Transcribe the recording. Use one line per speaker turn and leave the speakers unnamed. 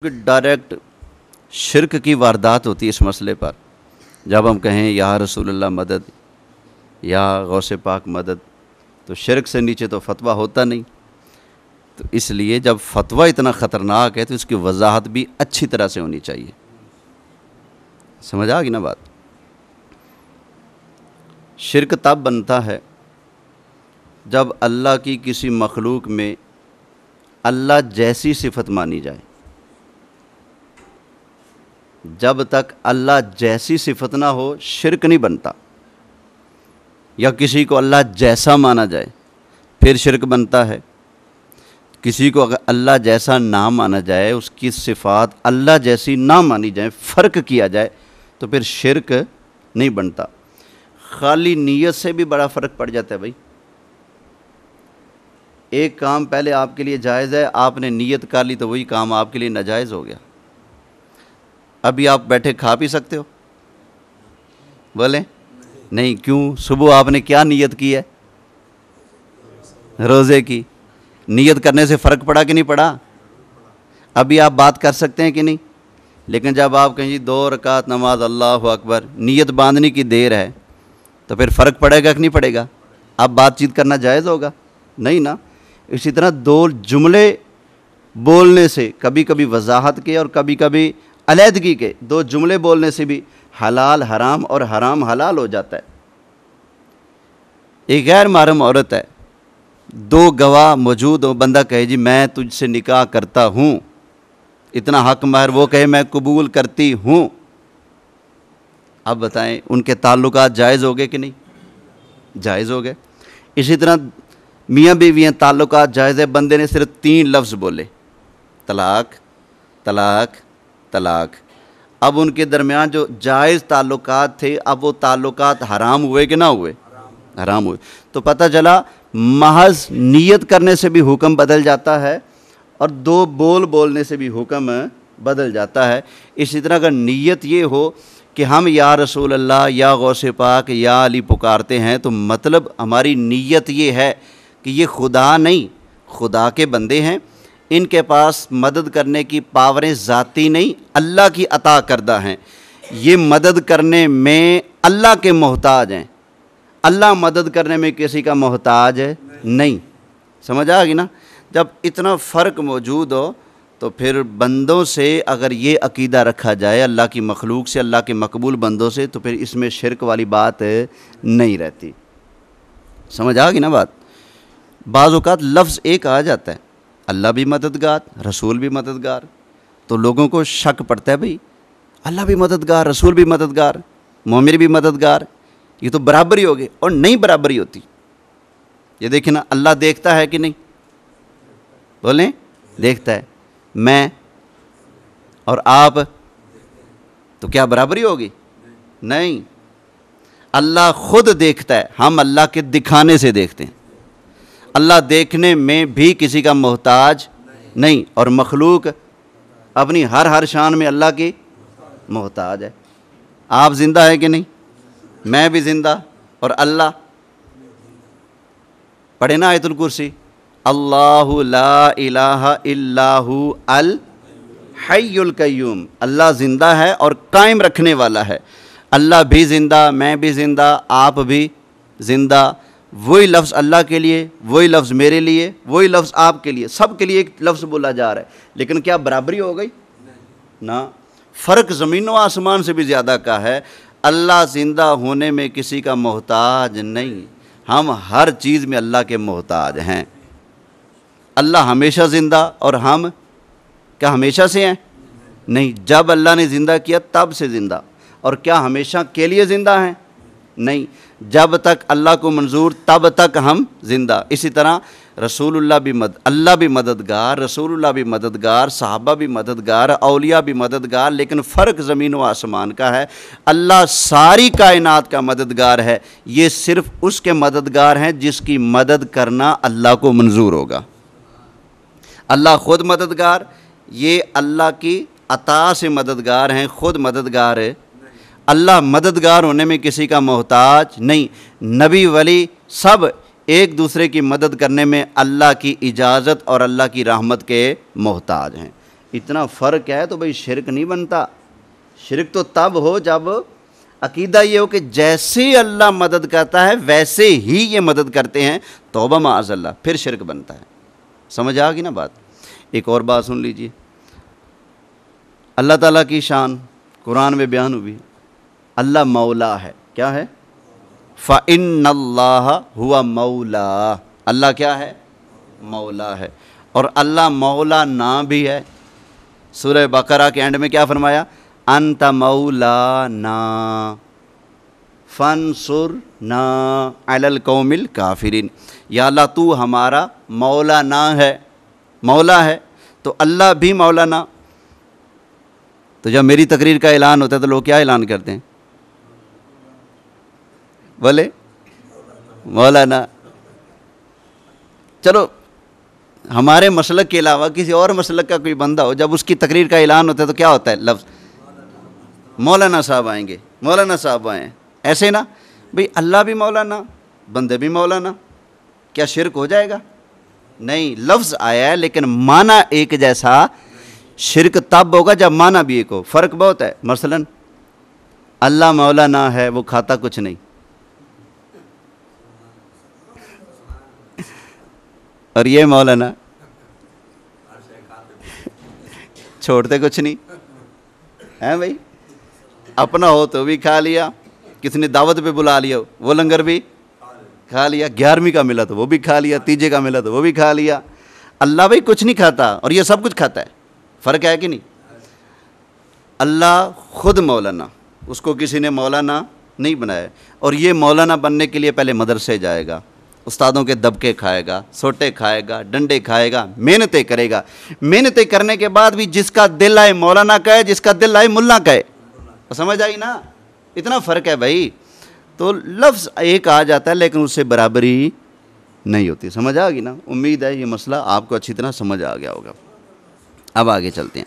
کہ ڈائریکٹ شرک کی واردات ہوتی ہے اس مسئلے پر. جب ہم کہیں یا رسول اللہ مدد یا غوث پاک مدد، تو شرک سے نیچے تو فتویٰ ہوتا نہیں. تو اس لیے جب فتویٰ اتنا خطرناک ہے تو اس کی وضاحت بھی اچھی طرح سے ہونی چاہیے. سمجھ آ گئی نا بات؟ شرک تب بنتا ہے جب اللہ کی کسی مخلوق میں اللہ جیسی صفت مانی جائے. جب تک اللہ جیسی صفت نہ ہو شرک نہیں بنتا. یا کسی کو اللہ جیسا مانا جائے پھر شرک بنتا ہے. کسی کو اگر اللہ جیسا نہ مانا جائے، اس کی صفات اللہ جیسی نہ مانی جائیں، فرق کیا جائے، تو پھر شرک نہیں بنتا. خالی نیت سے بھی بڑا فرق پڑ جاتا ہے بھائی. ایک کام پہلے آپ کے لیے جائز ہے، آپ نے نیت کر لی تو وہی کام آپ کے لیے ناجائز ہو گیا. ابھی آپ بیٹھے کھا پی سکتے ہو؟ بولیں نہیں. کیوں؟ صبح آپ نے کیا نیت کی ہے؟ روزے کی. نیت کرنے سے فرق پڑا کہ نہیں پڑا؟ ابھی آپ بات کر سکتے ہیں کہ نہیں؟ لیکن جب آپ کہیں جی 2 رکعت نماز اللہ اکبر، نیت باندھنے کی دیر ہے، تو پھر فرق پڑے گا کہ نہیں پڑے گا؟ اب بات چیت کرنا جائز ہوگا؟ نہیں نا. اسی طرح 2 جملے بولنے سے، کبھی کبھی وضاحت کے اور کبھی کبھی علیحدگی کے 2 جملے بولنے سے بھی حلال حرام اور حرام حلال ہو جاتا ہے. ایک غیر محرم عورت ہے، 2 گواہ موجود ہوں، بندہ کہے جی میں تجھ سے نکاح کرتا ہوں، اتنا حق مہر، وہ کہے میں قبول کرتی ہوں. اب بتائیں ان کے تعلقات جائز ہو گئے کہ نہیں؟ جائز ہو گئے. اسی طرح میاں بیوی تعلقات جائز ہے. بندے نے صرف 3 لفظ بولے، طلاق طلاق طلاق. اب ان کے درمیان جو جائز تعلقات تھے، اب وہ تعلقات حرام ہوئے کہ نہ ہوئے؟ حرام ہوئے. تو پتہ چلا محض نیت کرنے سے بھی حکم بدل جاتا ہے اور 2 بول بولنے سے بھی حکم بدل جاتا ہے. اسی طرح اگر نیت یہ ہو کہ ہم یا رسول اللہ یا غوث پاک یا علی پکارتے ہیں، تو مطلب ہماری نیت یہ ہے کہ یہ خدا نہیں، خدا کے بندے ہیں، ان کے پاس مدد کرنے کی پاوریں ذاتی نہیں، اللہ کی عطا کردہ ہیں. یہ مدد کرنے میں اللہ کے محتاج ہیں. اللہ مدد کرنے میں کسی کا محتاج ہے نہیں. سمجھ آ گئی نا؟ جب اتنا فرق موجود ہو تو پھر بندوں سے اگر یہ عقیدہ رکھا جائے، اللہ کی مخلوق سے، اللہ کے مقبول بندوں سے، تو پھر اس میں شرک والی بات نہیں رہتی. سمجھ آ گئی نا بات؟ بعض اوقات لفظ ایک آ جاتا ہے، اللہ بھی مددگار، رسول بھی مددگار، تو لوگوں کو شک پڑتا ہے بھئی اللہ بھی مددگار، رسول بھی مددگار، مومن بھی مددگار، یہ تو برابری ہو گئی. اور نہیں برابری ہوتی. یہ دیکھیں نا، اللہ دیکھتا ہے کہ نہیں؟ بولیں دیکھتا ہے. میں اور آپ، تو کیا برابری ہوگی؟ نہیں. اللہ خود دیکھتا ہے، ہم اللہ کے دکھانے سے دیکھتے ہیں. اللہ دیکھنے میں بھی کسی کا محتاج نہیں، اور مخلوق اپنی ہر شان میں اللہ کی محتاج ہے. آپ زندہ ہے کہ نہیں؟ میں بھی زندہ، اور اللہ. پڑھے نا آیت الکرسی، اللہ لا الہ الا ہو الحی القیوم. اللہ زندہ ہے اور قائم رکھنے والا ہے. اللہ بھی زندہ، میں بھی زندہ، آپ بھی زندہ. وہی لفظ اللہ کے لیے، وہی لفظ میرے لیے، وہی لفظ آپ کے لیے، سب کے لیے ایک لفظ بولا جا رہا ہے. لیکن کیا برابری ہو گئی؟ نہ. فرق زمین و آسمان سے بھی زیادہ کا ہے. اللہ زندہ ہونے میں کسی کا محتاج نہیں، ہم ہر چیز میں اللہ کے محتاج ہیں. اللہ ہمیشہ زندہ، اور ہم کیا ہمیشہ سے ہیں؟ نہیں. جب اللہ نے زندہ کیا تب سے زندہ. اور کیا ہمیشہ کے لیے زندہ ہیں؟ نہیں. جب تک اللہ کو منظور تب تک ہم زندہ. اسی طرح رسول اللہ بھی اللہ بھی مددگار، رسول اللہ بھی مددگار، صحابہ بھی مددگار، اولیاء بھی مددگار. لیکن فرق زمین و آسمان کا ہے. اللہ ساری کائنات کا مددگار ہے، یہ صرف اس کے مددگار ہیں جس کی مدد کرنا اللہ کو منظور ہوگا. اللہ خود مددگار، یہ اللہ کی عطا سے مددگار ہیں، خود مددگار ہے. اللہ مددگار ہونے میں کسی کا محتاج نہیں. نبی ولی سب ایک دوسرے کی مدد کرنے میں اللہ کی اجازت اور اللہ کی رحمت کے محتاج ہیں. اتنا فرق ہے تو بھئی شرک نہیں بنتا. شرک تو تب ہو جب عقیدہ یہ ہو کہ جیسے اللہ مدد کرتا ہے ویسے ہی یہ مدد کرتے ہیں, توبہ معاذ اللہ, پھر شرک بنتا ہے. سمجھ آ گئی نا بات؟ ایک اور بات سن لیجئے. اللہ تعالیٰ کی شان قرآن میں بیان ہوئی. اللہ مولا ہے. کیا ہے؟ فَإِنَّ اللَّهَ هُوَ مولا. اللہ کیا ہے؟ مولا ہے. اور اللہ مولا نا بھی ہے. سورہ بقرہ کے اینڈ میں کیا فرمایا؟ انت مولانا فانصرنا علی القوم الکافرین. یا اللہ تو ہمارا مولانا ہے. مولا ہے تو اللہ بھی مولانا. تو جب میری تقریر کا اعلان ہوتا ہے تو لوگ کیا اعلان کرتے ہیں؟ بولے مولانا. چلو ہمارے مسلک کے علاوہ کسی اور مسلک کا کوئی بندہ ہو, جب اس کی تقریر کا اعلان ہوتا ہے تو کیا ہوتا ہے؟ لفظ مولانا صاحب آئیں گے, مولانا صاحب آئیں. ایسے نا بھئی اللہ بھی مولانا, بندے بھی مولانا, کیا شرک ہو جائے گا؟ نہیں, لفظ آیا ہے لیکن معنی ایک جیسا. شرک تب ہوگا جب معنی بھی ایک ہو. فرق بہت ہے. مثلا اللہ مولانا ہے, وہ کھاتا کچھ نہیں, اور یہ مولانا چھوڑتے کچھ نہیں ہیں بھائی. اپنا ہو تو بھی کھا لیا, کسی نے دعوت پہ بلا لیا وہ لنگر بھی کھا لیا, 11ویں کا ملا تو وہ بھی کھا لیا, تیجے کا ملا تو وہ بھی کھا لیا. اللہ بھائی کچھ نہیں کھاتا اور یہ سب کچھ کھاتا ہے. فرق ہے کہ نہیں؟ اللہ خود مولانا, اس کو کسی نے مولانا نہیں بنایا. اور یہ مولانا بننے کے لیے پہلے مدرسے جائے گا, استادوں کے دبکے کھائے گا, سوٹے کھائے گا, ڈنڈے کھائے گا, محنتیں کرے گا. محنتیں کرنے کے بعد بھی جس کا دل آئے مولانا کہے, جس کا دل آئے ملا کہے. سمجھ آئی نا؟ اتنا فرق ہے بھائی. تو لفظ ایک آ جاتا ہے لیکن اس سے برابری نہیں ہوتی. سمجھ آ گئی نا؟ امید ہے یہ مسئلہ آپ کو اچھی طرح سمجھ آ گیا ہوگا. اب آگے چلتے ہیں.